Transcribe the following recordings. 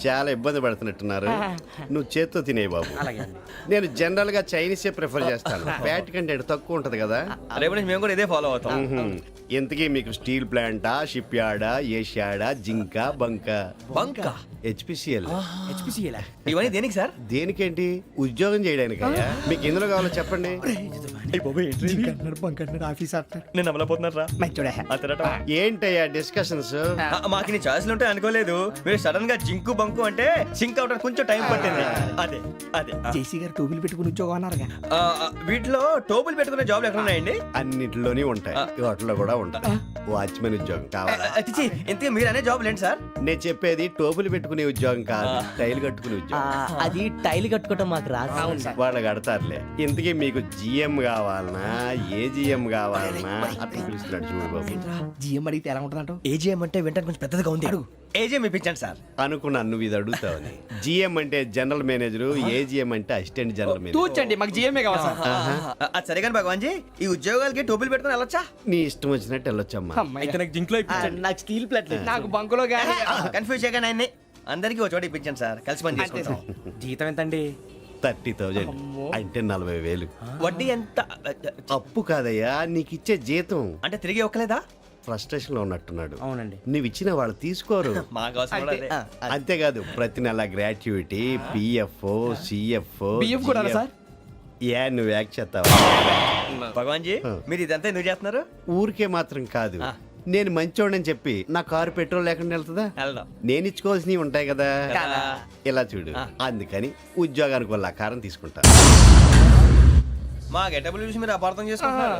చాలా ఇబ్బంది పడుతున్నట్టున్నారు. నువ్వు చేత్తో తినే బాబు. నేను జనరల్ గా చైనీసే ప్రిఫర్ చేస్తాను. ఫ్యాట్ కంటెంట్ తక్కువ ఉంటది కదా. రేపు నుంచి మేము కూడా ఇదే ఫాలో అవుతాం. ఇంతకీ మీకు స్టీల్ ప్లాంటా, షిప్ యార్డా, ఏషియాడా, జింక, బంకా? బంకా, హెచ్పిసిఎల్. ఇవన్నీ దేనికి సార్? దేనికేంటి? ఉద్యోగం చేయడానికి. మీకు ఎందులో కావాలో చెప్పండి. నేను అమలపోతున్నారా? ఏంటయ్యా డిస్కషన్స్? మాకు నీ ఛాయిస్లు ఉంటాయి అనుకోలేదు. మీరు సడన్ గా జింకు బంకు అంటే సింక్ అవడానికి కొంచెం టైం పట్టింది. అదే అదే జేసీ గారు టోబుల్ పెట్టుకుని ఉద్యోగం అన్నారుగా. వీటిలో టోబుల్ పెట్టుకునే జాబ్లు ఎక్కడ ఉన్నాయండి? అన్నిటిలోనే ఉంటాయి, వాటిలో కూడా ఉంటాయి. వాచ్మెన్ ఉద్యోగం కావాలా? ఇంతకీ మీరు అనే జాబ్ ఏంటి సార్? నేను చెప్పేది టోపులు పెట్టుకునే ఉద్యోగం కాదు, టైల్ కట్టుకునే ఉద్యోగం. అది టైల్ కట్టుకోవటం మాకు రాదు. వాళ్ళు కడతారులే. ఇంతకీ మీకు జిఎం కావాలనా, ఏ జిఎం కావాలనా? అట్లా పిలుస్తున్నాడు చూడు బాబు. జిఎం అడిగితే ఎలా ఉంటుందంట? ఏజీఎం అంటే వింటానికి కొంచెం పెద్దదిగా ఉంది. అడుగు. ఏజీఎం ఇప్పించండి సార్. అనుకున్నాను నువ్వు ఇది అడుగుతావని. జిఎం అంటే జనరల్ మేనేజర్, ఏజిఎం అంటే అసిస్టెంట్ జనరల్ మేనేజర్. తూచండి, మాకు జిఎంఏ కావాలి సార్. అది సరే కానీ భగవాన్ జీ, ఈ ఉద్యోగాలకి టోపులు పెట్టుకుని వెళ్ళొచ్చా? నీ ఇష్టం వచ్చినట్టు వెళ్ళొచ్చమ్మా. నాకు స్టీల్ ప్లేట్, నాకు బంకులో గానీ. కన్ఫ్యూజ్ చేయగానే ఆయన్ని అందరికీ ఒక చోట ఇప్పించండి సార్, కలిసి పని చేసుకుంటాం. జీతం ఎంతండి? 30,000 అంటే 40,000. వడ్డీ ఎంత? అప్పు కాదయ్యా, నీకు ఇచ్చే జీతం. అంటే తిరిగి ఒక్కలేదా? ఫ్రస్ట్రేషన్ లో ఉన్నట్టున్నాడు. అవునండి. నువ్వు ఇచ్చిన వాళ్ళు తీసుకోరు. మాకు అవసరం కూడా అదే. అంతేకాదు ప్రతి నెల గ్రాట్యుటీ, పిఎఫ్, సిఎఫ్. బియ్యం కూడా సార్? ఏ నువ్వు యాక్ చేస్తావా? భగవాన్ జీ, మీరు ఇదంతా ఎందుకు చేస్తున్నారు? ఊరికే మాత్రం కాదు, నేను మంచోడని చెప్పి నా కారు పెట్రోల్ లేకుండా వెళ్తుందా? వెళ్దాం. నేను ఇచ్చుకోవాల్సినవి ఉంటాయి కదా. ఇలా చూడు, అందుకని ఉద్యోగానికి వాళ్ళ ఆకారం తీసుకుంటా. మా గెటబుల్ చూసి మీరు అపార్థం చేసుకుంటున్నారు.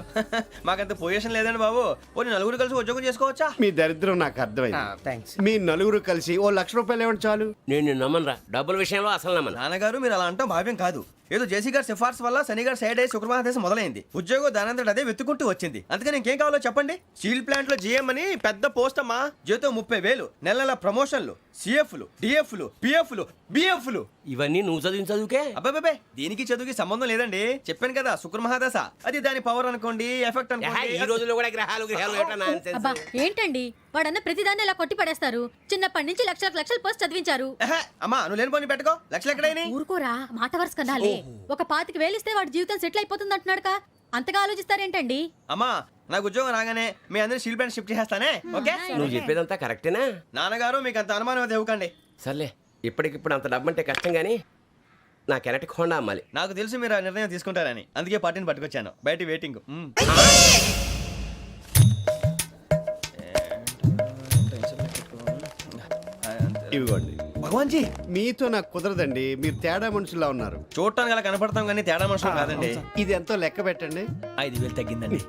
మాకంత పొజిషన్ లేదండి బాబు. పోనీ నలుగురు కలిసి ఉద్యోగం చేసుకోవచ్చా? మీ దరిద్రం నాకు అర్థమైంది. థ్యాంక్స్. మీ నలుగురు కలిసి ఓ ₹1,00,000 ఇవ్వండి చాలు. నేను నమ్మనరా, డబ్బుల విషయంలో అసలు నమ్మను. నాన్నగారు మీరు అలా అంటాం భావ్యం కాదు. ఏదో జేసీ గారి సిఫార్సు వల్ల శని గారు సైడ్ అయ్యి శుక్రవారం మొదలైంది. ఉద్యోగం దానంతటి అదే వెతుకుంటూ వచ్చింది. అందుకని ఇంకేం కావాలో చెప్పండి. స్టీల్ ప్లాంట్ లో జీఎం అని పెద్ద పోస్ట్ అమ్మా. జీతం 30,000, నెల నెల ప్రమోషన్లు, సిఎఫ్లు, డిఎఫ్లు, పిఎఫ్లు, బిఎఫ్లు. ఇవన్నీ నువ్వు చదివిన చదువుకే. అబ్బాబే, దీనికి చదువుకి సంబంధం లేదండి. చెప్పాను కదా, శుక్ర మహాదశ. అది దాని పవర్ అనుకోండి, ఎఫెక్ట్ ఈ అనుకోండి. రోజుల్లో కూడా గ్రహాలు ఏటా nonsense. అబ్బా ఏంటండి వాడన్న ప్రతిదాన్ని ఇలా కొట్టి పడేస్తారు. చిన్నప్పటి నుంచి లక్షల పోస్ట్ చదివించారు. అమ్మా నువ్వు లేని పోనీ పెట్టుకో. లక్షలు ఎక్కడైనా ఊరుకోరా, మాట వరుస కదాలే. ఒక 25,000 ఇస్తే వాడి జీవితం సెటిల్ అయిపోతుంది అంటున్నాడుకా. అంతగా ఆలోచిస్తారేంటండి? అమ్మా నాకు ఉద్యోగం రాగానే మీ అందరినీ స్టీల్ ప్లాంట్ షిఫ్ట్ చేస్తానే. ఓకే? నువ్వు చెప్పేదంతా కరెక్టేనా? నాన్నగారు మీకు అంత అనుమానం అది ఇవ్వకండి. సర్లే, ఇప్పటికిప్పుడు అంత డబ్బు అంటే కష్టం కానీ నాకు ఎలక్ట్రిక్ హోండా అమ్మాలి. నాకు తెలుసు మీరు ఆ నిర్ణయం తీసుకుంటారని, అందుకే పార్టీని పట్టుకొచ్చాను. బయట వెయిటింగ్. ఇవ్వండి. భగవాన్ జీ, మీతో నాకు కుదరదండి, మీరు తేడా మనుషుల్లా ఉన్నారు. చూడటానికి అలా కనపడతాం కానీ తేడా మనుషులు కాదండి. ఇది ఎంతో లెక్క పెట్టండి. 5,000 తగ్గిందండి.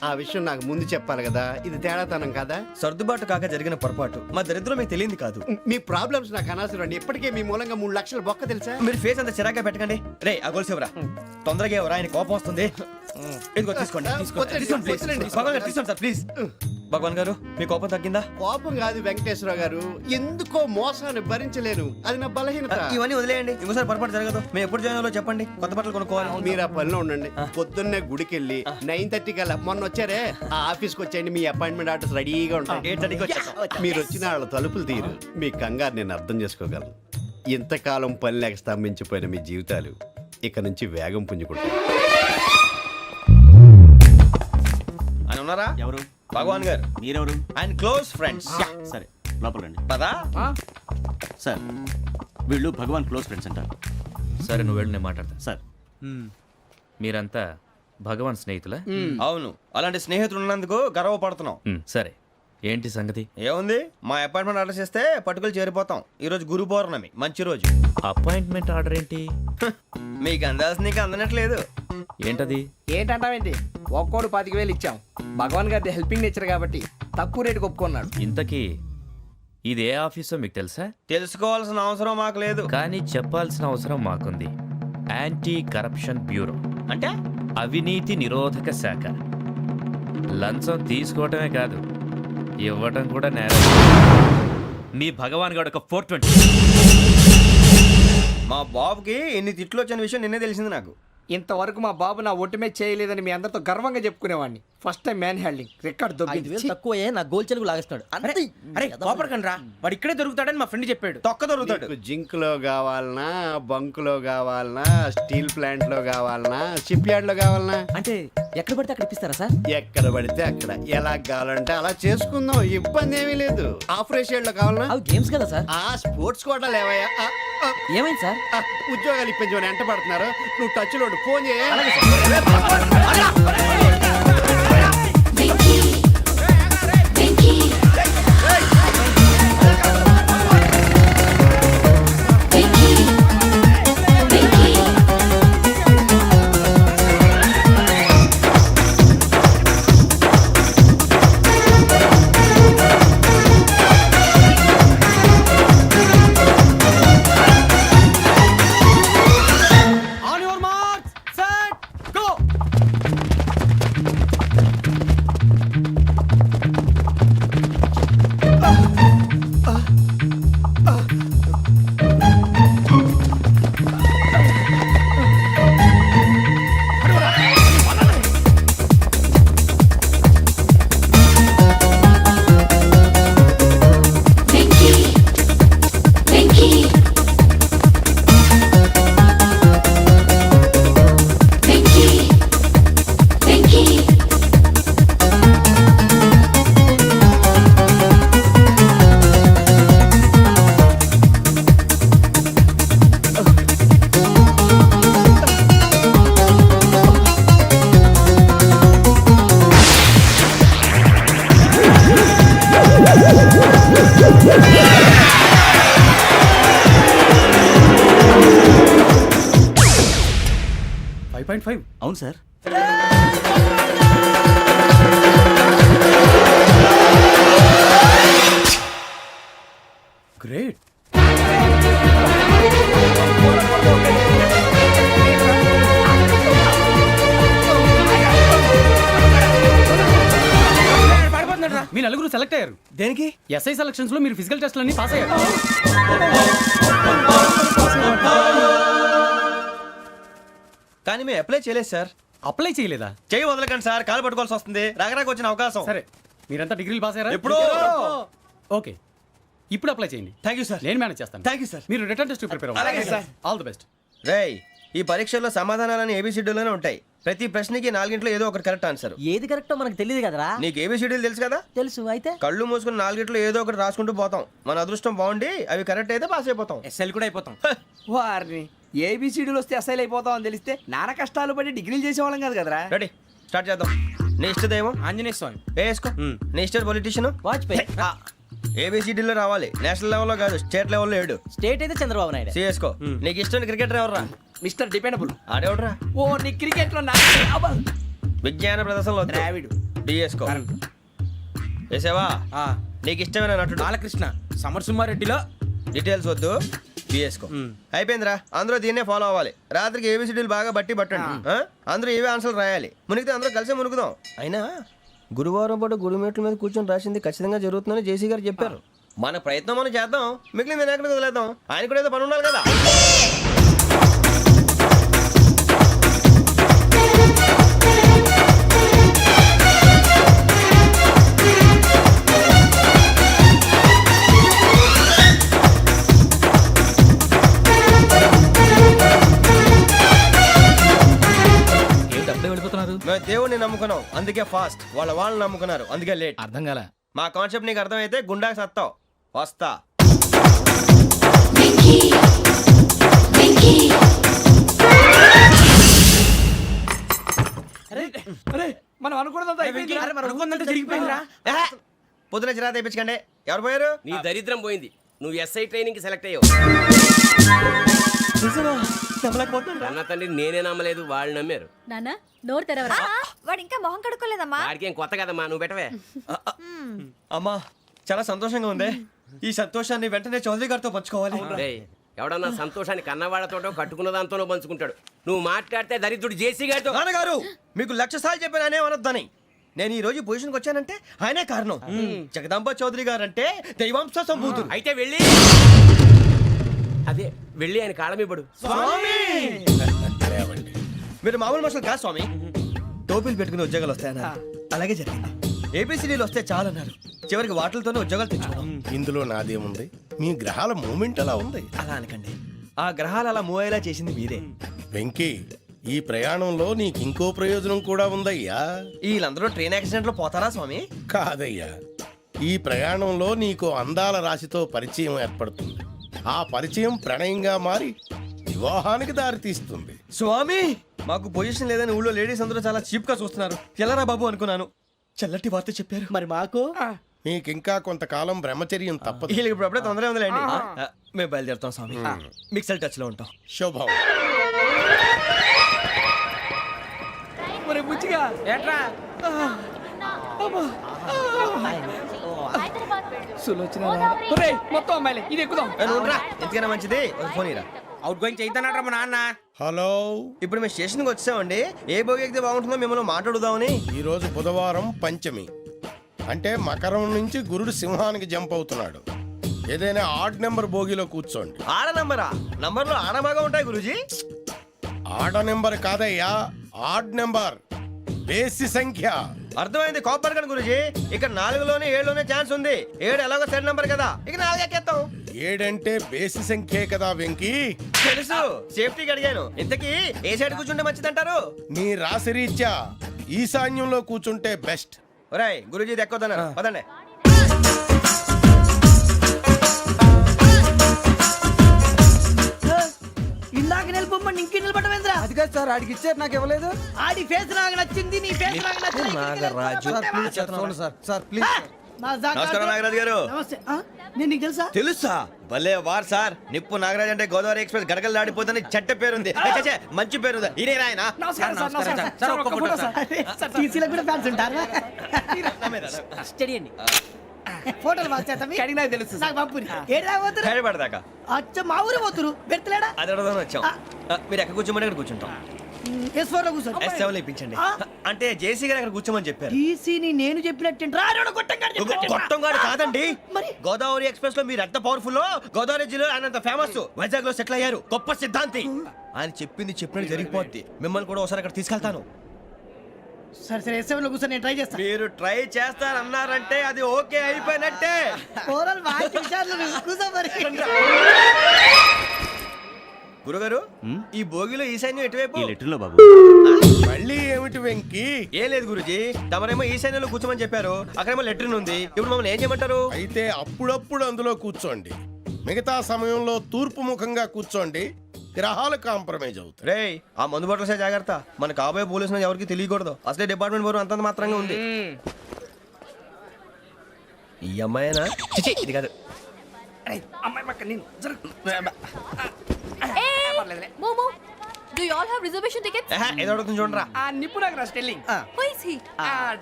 ఆ విషయం నాకు ముందు చెప్పాలి కదా. ఇది తేడాతనం కదా. సర్దుబాటు కాక జరిగిన పొరపాటు. మా దరిద్రం మీకు తెలియంది కాదు. మీ ప్రాబ్లమ్స్ నాకు అనవసరం అండి. ఇప్పటికే మీ మూలంగా 3,00,000 బొక్క తెలుసా. మీరు ఫేస్ అంత చిరాగ్గా పెట్టకండి. రే ఆ గొలుసు ఎవరా? తొందరగా ఎవరా, ఆయన కోపం వస్తుంది. ఇదిగో తీసుకోండి. తీసుకోండి ప్లీజ్. భగవాన్ గారు తీసుకోండి సార్ ప్లీజ్. భగవాన్ గారు మీ కోపం తగ్గిందా? కోపం కాదు వెంకటేశ్వర గారు, ఎందుకో మోసాన్ని భరించలేను, అది నా బలహీనత. ఇవన్నీ వదిలేయండి, ఇంకోసారి పొరపాటు జరగదు. మేము ఎప్పుడు జాయిన్ అవ్వాలో చెప్పండి, కొత్త బట్టలు కొనుక్కోవాలి. మీరు ఆ పనిలో ఉండండి. పొద్దున్నే గుడికి వెళ్ళి 9:30 కల్లా, మొన్న వచ్చారే ఆ ఆఫీస్కి వచ్చేయండి. మీ అపాయింట్మెంట్ ఆర్డర్స్ రెడీగా ఉంటాయి. 8:30కి వచ్చేస్తాం. మీరు వచ్చిన వాళ్ళ తలుపులు తీరు. మీ కంగారు నేను అర్థం చేసుకోగలను. ఇంతకాలం పని లేక స్తంభించిపోయిన మీ జీవితాలు ఇక నుంచి వేగం పుంజుకుంటాయి. ఆయన ఉన్నారా? ఎవరు? భగవాన్ గారు. మీరెవరు? ఆయన క్లోజ్ ఫ్రెండ్స్. సరే లోపల రండి. పదా సార్ వీళ్ళు భగవాన్ క్లోజ్ ఫ్రెండ్స్ అంటారు. సరే నువ్వు వెళ్ళి నేను మాట్లాడతా. సార్ మీరంతా భగవాన్ స్నేహితులా? అవును, అలాంటి స్నేహితులు ఉన్నందుకు గర్వపడుతున్నాం. సరే ఏంటి సంగతి? ఏముంది, మా అపాయింట్మెంట్ ఆర్డర్ చేస్తే పట్టుకులు చేరిపోతాం. ఈ రోజు గురు పౌర్ణమి, మంచి రోజు. అపాయింట్మెంట్ ఆర్డర్ ఏంటి? మీకు అందాల్సిన నీకు అందనట్లేదు. ఏంటది? ఏంటంటావేంటి? ఒక్కోడు 25,000 ఇచ్చాం. భగవాన్ గారి హెల్పింగ్ నేచర్ కాబట్టి తక్కువ రేటుకి ఒప్పుకున్నాడు. ఇంతకీ ఇది ఏ ఆఫీసో మీకు తెలుసా? తెలుసుకోవాల్సిన అవసరం మాకు లేదు, కానీ చెప్పాల్సిన అవసరం మాకుంది. యాంటీ కరప్షన్ బ్యూరో అంటే అవినీతి నిరోధక శాఖ. లంచం తీసుకోవటమే కాదు, ఇవ్వటం కూడా నేరం. మీ భగవాన్ గారు ఒక 420. మా బాబుకి ఎన్ని తిట్లు వచ్చిన విషయం నిన్నే తెలిసింది నాకు. ఇంతవరకు మా బాబు నా ఒట్టుమే చేయలేదని మీ అందరితో గర్వంగా చెప్పుకునేవాడిని. First time man handing record 5,000 దొబ్బింది. తక్కువే నా గోల్ చెలుగు లాగేస్తున్నాడు అంతే. అరే కోపడకండి రా, వాడు ఇక్కడే దొరుకుతాడని మా ఫ్రెండ్ చెప్పాడు. తొక్క దొరుకుతాడు. మీకు జింక్ లో కావాలనా, బంక్ లో కావాలనా, స్టీల్ ప్లాంట్ లో కావాలనా, షిప్ యార్డ్ లో కావాలనా, అంటే ఎక్కడ పడితే అక్కడ ఇప్పిస్తారా సార్? ఎక్కడ పడితే అక్కడ ఎలా కావాలంటే అలా చేసుకుందాం. ఇబ్బంది ఏమీ లేదు. ఆపరేషన్ లో కావాలనా, అవి గేమ్స్ కదా సార్. ఆ స్పోర్ట్స్ కోటా లేవయ్యా. ఏమైంది సార్? ఉద్యోగాలు ఇప్పించమని ఎంట పడుతున్నారు. నువ్వు టచ్ లో ఉండు, ఫోన్ చేయ. On your marks set go. అవును సార్. గ్రేట్. మీ నలుగురు సెలెక్ట్ అయ్యారు. దేనికి? ఎస్ఐ సెలక్షన్స్ లో మీరు ఫిజికల్ టెస్ట్ అన్ని పాస్ అయ్యారు. కానీ మేము అప్లై చేయలేదు సార్. అప్లై చేయలేదా? చేయి వదలకండి సార్, కాలు పట్టుకోవాల్సి వస్తుంది. రాగరాకు వచ్చిన అవకాశం. సరే, మీరంతా డిగ్రీలు పాస్ అయ్యారా? ఎప్పుడో. ఓకే, ఇప్పుడు అప్లై చేయండి. Thank you sir. నేను మేనేజ్ చేస్తాను. Thank you sir. మీరు రిటర్న్ టెస్ట్ ప్రిపేర్ అలాగే సార్. All the best. రేయ్, ఈ పరీక్షల్లో సమాధానాలని ఏబిసిడ్యూల్లోనే ఉంటాయి. ప్రతి ప్రశ్నకి 4 ఏదో ఒకటి కరెక్ట్ ఆన్సర్. ఏది కరెక్టో మనకు తెలియదు కదరా. నీకు ఏబిసిడ్యూల్ తెలుసు కదా? తెలుసు. అయితే కళ్ళు మూసుకుని 4 ఏదో ఒకటి రాసుకుంటూ పోతాం. మన అదృష్టం బాగుండి అవి కరెక్ట్ అయితే పాస్ అయిపోతాం. ఎస్ఎల్ కూడా అయిపోతాం. వారిని ఏబిసిడీలు వస్తే ఎస్ఐలు అయిపోతాం అని తెలిస్తే నాన్న కష్టాలు పడి డిగ్రీలు చేసేవాళ్ళం కాదు కదరా. రెడీ, స్టార్ట్ చేద్దాం. నీ ఇష్టదేమో ఆంజనేయ స్వామి. వేసుకో. నీ ఇష్ట పొలిటీషియన్ వాజ్పేయి. ఏబిసిడీలో రావాలి. నేషనల్ లెవెల్లో కాదు, స్టేట్ లెవెల్లో 7. స్టేట్ అయితే చంద్రబాబు నాయుడు. సిఎస్కో. నీకు ఇష్టం క్రికెటర్ ఎవర్రా? Mister dependable. ఆడేవడరా? ఓ నీ క్రికెట్ లో విజ్ఞాన ప్రదర్శనలో ద్రావిడు. డిఎస్కో. వేసావా? నీకు ఇష్టమైన నటుడు? బాలకృష్ణ. సమర్ సుమారెడ్డిలో డీటెయిల్స్ వద్దు, బిఎస్కో. అయిపోయిందిరా. అందరూ దీన్నే ఫాలో అవ్వాలి. రాత్రికి ఏబిసిడీలు బాగా బట్టి పట్టండి. అందరూ ఏవే ఆన్సర్లు రాయాలి. మునిగితే అందరూ కలిసి మునుగుదాం. అయినా గురువారం పాటు గురుమేట్ల మీద కూర్చొని రాసింది ఖచ్చితంగా జరుగుతుందని జేసీ గారు చెప్పారు. మన ప్రయత్నం మనం చేద్దాం, మిగిలింది వినాయకుడికి వదిలేద్దాం. ఆయన కూడా ఏదో పని ఉండాలి కదా. మేము దేవుడిని నమ్ముకున్నాం, అందుకే ఫాస్ట్. వాళ్ళని నమ్ముకున్నారు, అందుకే లేట్. అర్థం కాల. మా కాన్సెప్ట్ నీకు అర్థమైతే గుండాకి సత్తావు. వస్తా. మనం అనుకున్నదంతా జరిగిపోయిందిరా. పొద్దున చిరా తెప్పించకండి. ఎవరు పోయారు? నీ దరిద్రం పోయింది. నువ్వు ఎస్ఐ ట్రైనింగ్ కి సెలెక్ట్ అయ్యావు. అన్న తండ్రి నేనే నమ్మలేదు, వాళ్ళు నమ్మారు. నాన్న నోరు తెరవరా. వాడు ఇంకా మొహం కడుక్కోలేదమ్మా. వాడికి ఏం కొత్త కదమ్మా, నువ్వు పెట్టవే. అమ్మా, చాలా సంతోషంగా ఉంది. ఈ సంతోషాన్ని వెంటనే చౌదరి గారితో పంచుకోవాలి. డేయ్, ఎవడన్నా సంతోషాన్ని కన్నవాళ్లతోటో కట్టుకున్న దాంతోనో పంచుకుంటాడు. నువ్వు మాట్లాడితే దరిద్రుడు జేసీ గారితో. నాన్నగారు, మీకు 1,00,000 సార్లు చెప్పాను అనే అనొద్దని. నేను ఈ రోజు పొజిషన్కి వచ్చానంటే ఆయనే కారణం. జగదాంబ చౌదరి గారు అంటే దైవాంశ సంభూతుడు. అయితే వెళ్ళి అదే వెళ్ళి ఆయన కాళ్ళ మీద పడు. మీరు మామూలు మనుషులు కాదు స్వామి. టోపీలు పెట్టుకుని ఉద్యోగాలు వస్తాయన్నారు, అలాగే జరిగింది. ఏపీసీడీలు వస్తే చాలన్నారు, చివరికి వాటిలతోనే ఉద్యోగాలు తెచ్చుకున్నాం. ఇందులో నాదేముంది, మీ గ్రహాల మూమెంట్ అలా ఉంది. అలా అనకండి, ఆ గ్రహాలు అలా మూవ్ అయ్యేలా చేసింది మీరే. వెంకీ, ఈ ప్రయాణంలో నీకు ఇంకో ప్రయోజనం కూడా ఉందయ్యా. వీళ్ళందరూ ట్రైన్ యాక్సిడెంట్ లో పోతారా స్వామి? కాదయ్యా, ఈ ప్రయాణంలో నీకు అందాల రాశితో పరిచయం ఏర్పడుతుంది. ఆ పరిచయం ప్రణయంగా మారి వివాహానికి దారితీస్తుంది. స్వామి, మాకు పొజిషన్ లేదని ఊళ్ళో లేడీస్ అందరూ చాలా చీప్ గా చూస్తున్నారు. ఎలారా బాబు అనుకున్నాను, చల్లటి వార్త చెప్పారు. మరి మాకు నీకింకా కొంతకాలం బ్రహ్మచర్యం తప్పదు. వీళ్ళకి ఇప్పుడు అప్పుడే తొందరగా ఉందిలేండి. మేము బయలుదేరుతాం స్వామి, మిక్సెల్ టచ్ లో ఉంటాం. శుభం. మరి బుచ్చిగా ఏట్రా సులోచన మొత్తం అమ్మాయిలే, ఇది ఎక్కుదాం. ఎందుకైనా మంచిది ఒక ఫోన్ ఇరా. అవుట్ గోయింగ్ చేద్దానట్రా మా నాన్న. హలో, ఇప్పుడు మేము స్టేషన్కి వచ్చామండి. ఏ బోగి ఎక్కితే బాగుంటుందో మిమ్మల్ని మాట్లాడుదామని. ఈరోజు బుధవారం పంచమి, అంటే మకరం నుంచి గురుడు సింహానికి జంప్ అవుతున్నాడు. ఏదైనా ఆడ్ నెంబర్ బోగిలో కూర్చోండి. ఆడ నంబరా? నంబర్లో ఆడ బాగా ఉంటాయి గురూజీ. ఆడ నెంబర్ కాదయ్యా, ఆడ్ నెంబర్, బేసి సంఖ్య. అర్థమైంది, కాపర్ కానీ గురూజీ. ఇక్కడ 4లోనే 7లోనే ఛాన్స్ ఉంది. 7 ఎలాగో సెడ్ నంబర్ కదా, ఇక 4 ఎక్కేస్తాం. 7 అంటే బేసి సంఖ్యే కదా వెంకీ. తెలుసు, సేఫ్టీకి అడిగాను. ఇంతకీ ఏ సైడ్ కూర్చుంటే మంచిదంటారు? నీ రాశి రీత్యా ఈశాన్యంలో కూర్చుంటే బెస్ట్. ఒరాయ్ గురూజీ దెక్కొద్దన్నారు, పదండి. ఇందాక నిలబొమ్మని ఇంకే నిలబడమేంద్రా? అది కాదు సార్, ఆడికి ఇచ్చారు, నాకు ఇవ్వలేదు. ఆడి ఫేస్ నాకు నచ్చింది, నీ ఫేస్ నాకు నచ్చింది. Sir please. నమస్కారం నాగరాజు గారు. నమస్తే. నేను నీకు తెలుసా? తెలుసా? భలే వార్ సార్. నిప్పు నాగరాజ్ అంటే గోదావరి ఎక్స్ప్రెస్ గడగలు దాడిపోతుంది చెట్ట పేరుంది. ఛే, మంచి పేరు. ఇదే ఆయన. నమస్కారం సార్, నమస్కారం సార్. ఒక్క ఫోటో సార్. సార్ టీసీలో కూడా ఫ్యాన్స్ ఉంటారా? స్టడీ అండి. ఫోటోలు మార్చేస్తాం. కడిగి నాకు తెలుసు. నాకు పంపుని. ఏడు రాబోతురు? హైదరాబాద్. అచ్చ మా ఊరు పోతురు. పెడతలేడా? అది అడగదామని వచ్చాం. మీరు ఎక్కడ కూర్చోమని అక్కడ కూర్చుంటాం. S4 లో కూర్చో. S7 ఇప్పించండి. అంటే జేసీ గారు అక్కడ కూర్చోమని చెప్పారు. టీసీని నేను చెప్పినట్టు గొట్టంగాడు కాదండి. మరి గోదావరి ఎక్స్ప్రెస్ లో మీరు ఎంత పవర్ఫుల్, గోదావరి జిల్లా ఆయన ఫేమస్. వైజాగ్ లో సెటిల్ అయ్యారు, గొప్ప సిద్ధాంతి. ఆయన చెప్పింది చెప్పినట్టు జరిగిపోద్ది. మిమ్మల్ని కూడా ఒకసారి అక్కడ తీసుకెళ్తాను. సరే సరే, S7 లో కూర్చొని నేను ట్రై చేస్తాను. మీరు ట్రై చేస్తారన్నారంటే అది ఓకే అయిపోయినట్టే. ఓరల్ వాయిస్ విషయాలు కూర్చో మరి. గురుగారు, ఈ భోగిలో ఈశాన్యం ఎటువైపు? ఈ లెటర్లో బాబు. మళ్ళీ ఏమిటి వెంకీ? ఏం లేదు గురుజీ, తమరేమో ఈశాన్యంలో కూర్చోమని చెప్పారు, అక్కడేమో లెట్రిన్ ఉంది. ఇప్పుడు మమ్మల్ని ఏం చేయమంటారు? అయితే అప్పుడప్పుడు అందులో కూర్చోండి, మిగతా సమయంలో తూర్పు ముఖంగా కూర్చోండి. గ్రహాలు కాంప్రమైజ్ అవుతాయి. రేయ్, ఆ మందు బాటలసే జాగ్రత్త. మన కాబోయే పోలీసులు ఎవరికి తెలియకూడదు. అసలే డిపార్ట్మెంట్ బోరు అంతంత మాత్రంగా ఉంది. ఈ అమ్మాయినా? చిచి, ఇది కాదు. అమ్మాయి పక్క నేను momo, do you all have reservation tickets? ఏదో అడుగుతుంది చూడరా. ఆ నిప్పు Nagaraj telling. Who is he?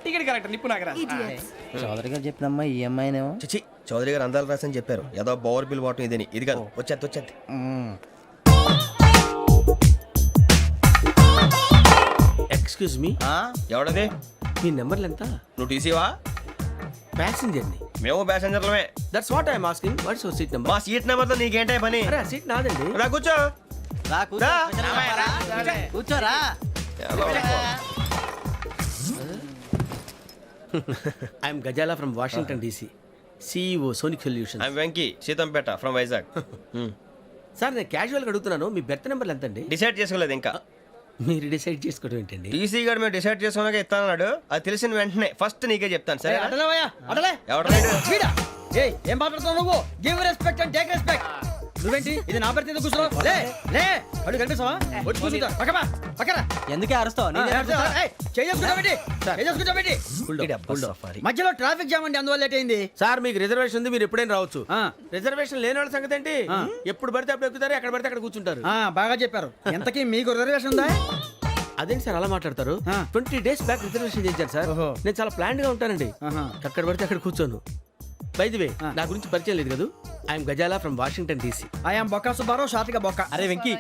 Ticket correct, నిప్పు నాగరాజ్. Idiots. చౌదరి గారు చెప్పినమ్మా ఈ అమ్మాయినేమో. చిచి, చౌదరి గారు అందాలు రాసని చెప్పారు. ఏదో బోర్ బిల్ వాటం ఇదని. ఇది కాదు, వచ్చేది. Excuse me, ఎవడది? మీ నెంబర్లు ఎంత? నువ్వు టీసీవా? ప్యాసింజర్ ని. మేము ప్యాసెంజర్లమే. That's what I'm asking. What's your seat number? మా సీట్ నెంబర్తో నీకేంటే పని? అరే, సీట్ నాదండి. రా కూర్చో. రా. కూర్చోరా. I'm Ghazala from Washington DC, CEO Sonic solution. I'm Venky, Seethampeta from Vizag. Sir, నేను క్యాజువల్గా అడుగుతున్నాను, మీ బెర్త్ నెంబర్లు ఎంత అండి? డిసైడ్ చేసుకోలేదు ఇంకా. మీరు డిసైడ్ చేసుకోవడం ఏంటండి? టీసీ గారు మేము డిసైడ్ చేసుకున్నాక ఇస్తానన్నాడు. అది తెలిసిన వెంటనే ఫస్ట్ నీకే చెప్తాను. సరే? అటలేవయ్యా, అటలే. ఎవరు? ఏం మాట్లాడుతున్నావు నువ్వు? Give respect and take respect. నువ్వేంటి ఇది నా పరిస్థితి ఎందుకు కూర్చున్నావు? లే లే, అడుగు కనిపిస్తావా? వచ్చి కూర్చుంటా. పక్కన ఎందుకే అరుస్తావు? మధ్యలో ట్రాఫిక్ జామ్ అండి, అందువల్ల లేట్ అయింది. సార్, మీకు రిజర్వేషన్ ఉంది, మీరు ఎప్పుడైనా రావచ్చు. రిజర్వేషన్ లేని వాళ్ళ సంగతి ఏంటి? ఎప్పుడు పడితే అప్పుడు ఎక్కుతారు, ఎక్కడ పడితే అక్కడ కూర్చుంటారు. బాగా చెప్పారు. ఎంతకీ మీకు రిజర్వేషన్ ఉందా? అదేంటి సార్ అలా మాట్లాడతారు? 20 days బ్యాక్ రిజర్వేషన్ చేశారు సార్. నేను చాలా ప్లాన్డ్ గా ఉంటానండి. అక్కడ పడితే అక్కడ కూర్చోను. బై ది వే, నా గురించి పరిచయం లేదు కదా. I'm Ghazala from Washington DC. I'm Bokka Subbarao, షాతిక బొక్క. అరే వెంకీ,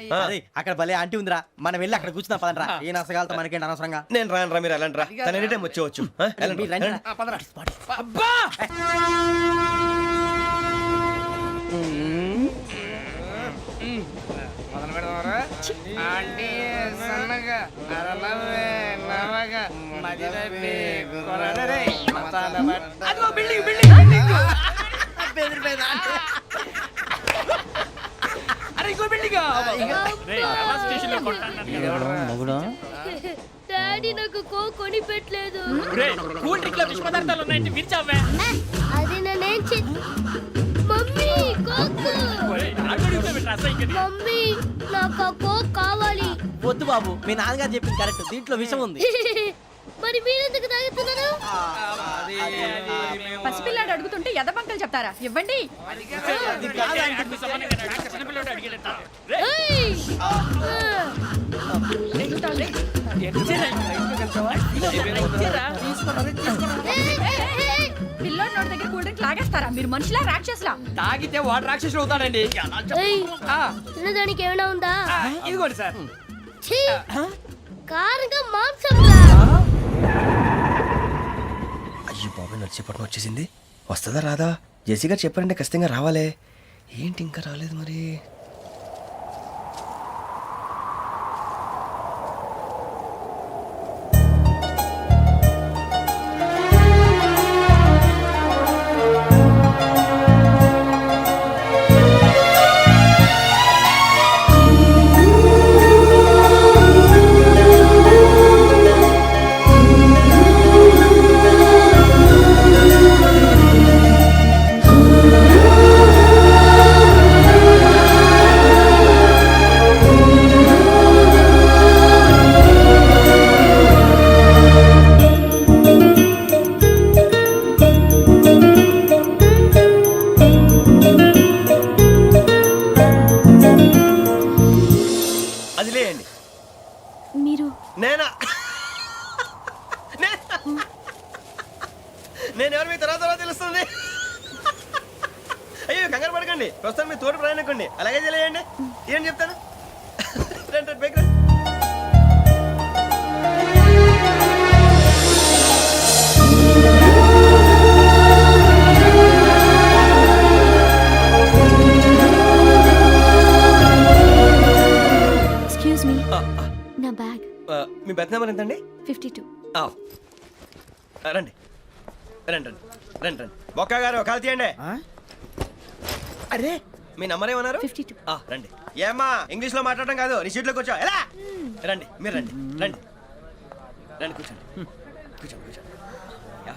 అక్కడ భలే ఆంటీ ఉందిరా, మనం వెళ్ళి అక్కడ కూర్చున్నా పదనరా. ఏ నసగాలతో మనకేంటి అనవసరంగా. నేను రాను, మీరు ఎలాంటి రా. తన ఎనీ టైం వచ్చేవచ్చు. అబ్బా, మొదలు పెడదామరా? డాడీ నాకు కోక్ కొని పెట్టలేదు. కూల్ డ్రింక్ లో విష పదార్థాలు ఉన్నాయంటే విరిచావే. అది నేనేం మమ్మీ కోక్. మమ్మీ నాకు ఆ కోక్ కావాలి. వద్దు బాబు, మీ నాన్నగారు చెప్పింది కరెక్ట్, దీంట్లో విషయం ఉంది. మరి మీరెందుకు తాగుతున్నారు? పసిపిల్లాడు అడుగుతుంటే ఎదబంకలు చెప్తారా? ఇవ్వండి. ఏయ్! పిల్లోడి నోటి దగ్గర కూల్ డ్రింక్ లాగేస్తారా? మీరు మనుషులా రాక్షసులా? తాగితే వాడు రాక్షసుడు అవుతాడండి. ఏయ్! తినడానికి ఏమైనా ఉందా? ఇదిగోండి సార్. ఛీ! కారంగా మాంసంలా. అయ్యో బాబాయ్ నడిచేపట్నం వచ్చేసింది. వస్తుందా రాదా? జెసి గారు చెప్పారంటే ఖచ్చితంగా రావాలే. ఏంటి ఇంకా రాలేదు మరి? అది లేయండి. మీరు నేనా? నేను ఎవరు మీ తర్వాత తెలుస్తుంది. అయ్యో కంగారు పడకండి, ప్రస్తుతం మీ తోటి ప్రయాణకండి. అలాగే తెలియండి. ఏం చెప్తాను. రండి, రండి, బైక్ రండి. ఎక్స్క్యూజ్ మీ, నా బ్యాగ్. మీ బెత్ నెంబర్ ఎంతండి? 52. రండి రండి రండి రండి రండి. బొక్క గారు కాల్ తీయండి. అరే మీ నంబర్ ఏమన్నారు? 52. రండి. ఏమ్మా ఇంగ్లీష్ లో మాట్లాడడం కాదు, నీ సీట్లోకి వచ్చా. ఎలా రండి, మీరు రండి రండి రండి, కూర్చోండి కూర్చోండి కూర్చోండి. యా.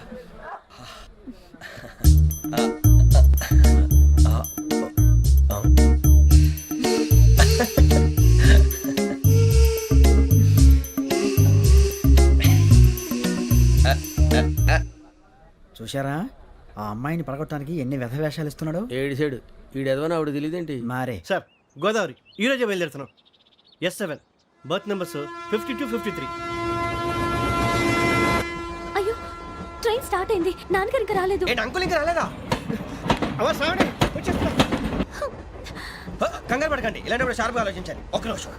చూశారా ఆ అమ్మాయిని పడగొట్టడానికి ఎన్ని వ్యధ వేషాలు ఇస్తున్నాడు. ఏడు సైడు ఈడు ఎదవని ఆవిడ తెలియదేంటి. మారే సార్ గోదావరి ఈరోజే బయలుదేరుతున్నాం. S7 berth numbers 52, 53. అయ్యో, ట్రైన్ స్టార్ట్ అయింది. నాన్నగారు ఇంకా రాలేదు. ఏంటి అంకుల్ ఇంకా రాలేదా? కంగారు పడకండి, ఇలాంటప్పుడు షార్ప్గా ఆలోచించండి. ఒక్క నిమిషం.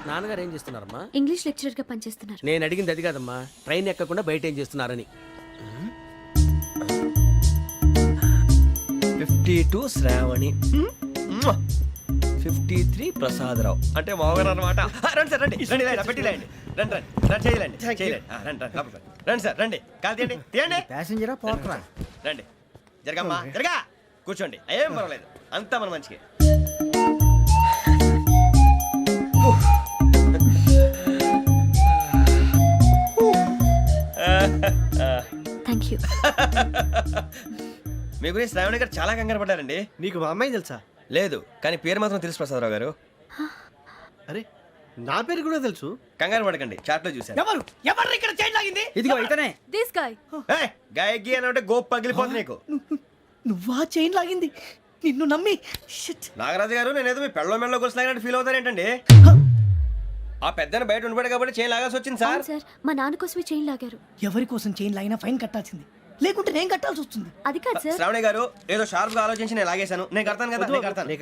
నాన్నగారు ఏం చేస్తున్నారమ్మా? ఇంగ్లీష్ లెక్చరర్ గా పనిచేస్తున్నారు. నేను అడిగింది అది కాదమ్మా, ట్రైన్ ఎక్కకుండా బయట ఏం చేస్తున్నారని. 52 శ్రావణి, 53 ప్రసాదరావు అంటే మామగారు అనమాట. రండి సార్, రండి రండి, పెట్టి లేండి. రండి రండి రండి, చేయలేండి చేయలేండి. రండి రండి లోపలికి రండి. రండి సార్, రండి. కాల్ తీయండి తీయండి. ప్యాసింజరా పోట్రా. రండి, జరగమ్మా జరగా, కూర్చోండి. ఏం పర్వాలేదు, అంతా మన మంచిగా. Thank you. మీ గురించి శ్రావణి గారు చాలా కంగారు పడ్డారండి. నీకు మా అమ్మాయి తెలుసా? లేదు, కానీ పేరు మాత్రం తెలుసు ప్రసాదరావు గారు. అరే నా పేరు కూడా తెలుసు. కంగారు పడకండి, చాట్ లో చూశాను. ఎవరు ఎవరు ఇక్కడ చైన్ లాగింది? ఇదిగో ఇతనే. This guy. గాయకి అని అంటే గోప్ పగిలిపోతుంది నీకు. నువ్వా చైన్ లాగింది? నిన్ను నమ్మి నాగరాజు గారు, నేనేదో మీ పెళ్ళ మెళ్ళలో గురిసిలాగినట్టు ఫీల్ అవుతారేంటండి? ఆ పెద్దని బయట ఉండిపోయాడు కాబట్టి చైన్ లాగాల్సి వచ్చింది సార్. సార్, మా నాన్న కోసమే చైన్ లాగారు. ఎవరి కోసం చైన్ లాగినా ఫైన్ కట్టాల్సింది, లేకుంటే నేను కట్టాల్సి వస్తుంది. అది కాదు సార్. శ్రావణి గారు ఏదో షార్ప్ గా ఆలోచించి నేను లాగేశాను. నేను కడతాను కదా, నేను కడతాను. నేను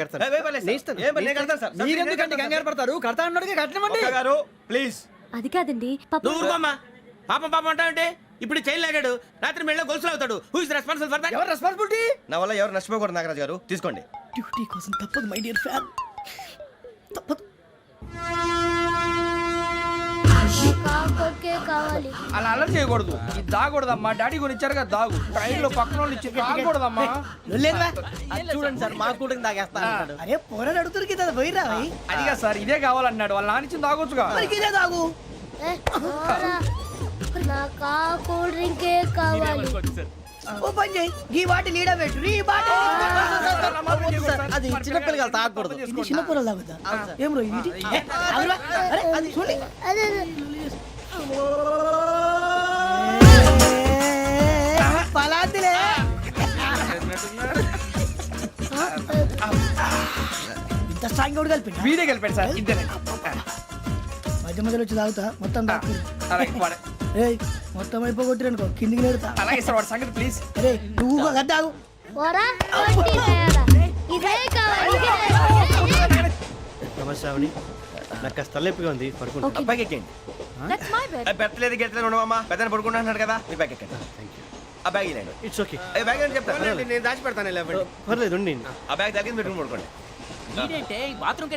కడతాను సార్. మీరెందుకంటే కంగారు పడతారు? కడతా అన్నాడుగా, కట్టమండి. ఒక్క గారు ప్లీజ్. అది కాదండి, పాప. నువ్వు ఊరుకోమ్మా. పాపం పాపం అంటావంటే ఇప్పుడు చైన్ లాగాడు రాత్రి మెళ్ళ గొలుసులు అవుతాడు. Who is responsible for that? ఎవరు రెస్పాన్సిబిలిటీ? నా వల్ల ఎవరు నష్టపోకూడదు నాగరాజు గారు, తీసుకోండి. డ్యూటీ కోసం తప్పదు మై డియర్ ఫ్యాన్, తప్పదు. కాకొక్కే కావాలి. అలా అలర్ చేయకూడదు, ఇది దాగకూడదమ్మా. డాడీ కొని ఇచ్చారు కదా దాగు, ట్రైన్ లో పక్కన వాళ్ళు ఇచ్చి దాగకూడదమ్మా. చూడండి సార్ మా కూడా తాగేస్తా అరే పోరాడు అడుగుతారు కదా పోయిరా. అదిగా సార్ ఇదే కావాలన్నాడు, వాళ్ళ నానిచ్చింది తాగొచ్చుగా. ఇదే తాగు. ఏ, పోరా. నాకు ఆ కూల్ డ్రింకే కావాలి. ఓ పని చేయి, ఈ బాటి లీడ పెట్టు, ఈ బాటి. అది చిన్నపిల్లలు తాగకూడదు. ఇది చిన్న పొరలు తాగుతా. ఏం రో ఇది? అరే అది చూడండి. అదే పలాతిలే. ఇంత స్ట్రాంగ్ కూడా కలిపి వీడే కలిపాడు సార్. ఇద్దరే మధ్య మధ్యలో వచ్చి తాగుతా మొత్తం మొత్తం అయిపోగొట్టిరనుకో కిందికి నేడుతా. అలాగే సార్ వాడి సంగతి ప్లీజ్. అరే నువ్వు గద్దాగు. పోరా, వడ్డీ తయారా. ఇదే కావాలి, ఇదే. నమస్తే ఆవిడ, నాకు కాస్త తలెప్పిగా ఉంది, పడుకుంటా. బ్యాగ్ ఎక్కండి. That's my bed. పెట్టలేదు గెట్టలేదు ఉండమమ్మా, పెద్దని పడుకుంటున్నాడు కదా, మీ బ్యాగ్ ఎక్కండి. ఆ బ్యాగ్ ఇలాండి. ఇట్స్ ఓకే, బ్యాగ్ అని చెప్తాను, నేను దాచి పెడతాను. ఆ బ్యాగ్ తగ్గింది పెట్టుకుని పడుకోండి. బాత్రూమ్